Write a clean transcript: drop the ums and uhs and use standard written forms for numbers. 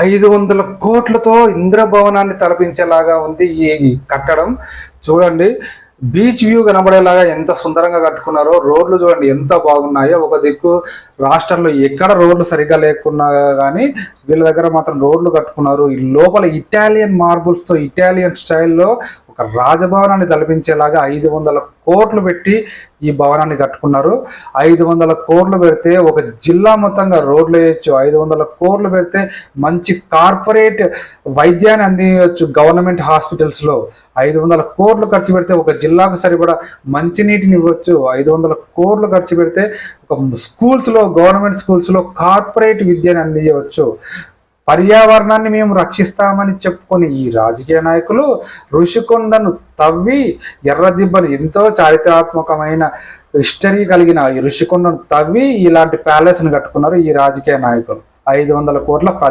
500 కోట్లతో ఇంద్రభవనాన్ని తలపించేలాగా ఉంది ఈ కట్టడం. చూడండి, బీచ్ వ్యూ కనబడేలాగా ఎంత సుందరంగా కట్టుకున్నారో. రోడ్లు చూడండి ఎంత బాగున్నాయో. ఒక దిక్కు రాష్ట్రంలో ఎక్కడ రోడ్లు సరిగ్గా లేకున్నా కానీ వీళ్ళ దగ్గర మాత్రం రోడ్లు కట్టుకున్నారు. ఈ లోపల ఇటాలియన్ మార్బుల్స్తో ఇటాలియన్ స్టైల్లో ఒక రాజభవనాన్ని తలపించేలాగా 500 కోట్లు పెట్టి ఈ భవనాన్ని కట్టుకున్నారు. 500 కోట్లు పెడితే ఒక జిల్లా మొత్తంగా రోడ్లు వేయచ్చు. 500 కోట్లు పెడితే మంచి కార్పొరేట్ వైద్యాన్ని అందించవచ్చు గవర్నమెంట్ హాస్పిటల్స్లో. 500 కోట్లు ఖర్చు పెడితే ఒక జిల్లాకు సరిపడా మంచినీటిని ఇవ్వచ్చు. 500 కోట్లు ఖర్చు పెడితే ఒక స్కూల్స్లో, గవర్నమెంట్ స్కూల్స్లో కార్పొరేట్ విద్యను అందించవచ్చు. పర్యావరణాన్ని మేము రక్షిస్తామని చెప్పుకొని ఈ రాజకీయ నాయకులు ఋషికొండను తవ్వి ఎర్రదిబ్బను, ఎంతో చారిత్రాత్మకమైన హిస్టరీ కలిగిన ఈ ఋషికొండను తవ్వి ఇలాంటి ప్యాలెస్ని కట్టుకున్నారు ఈ రాజకీయ నాయకులు. 500 కోట్ల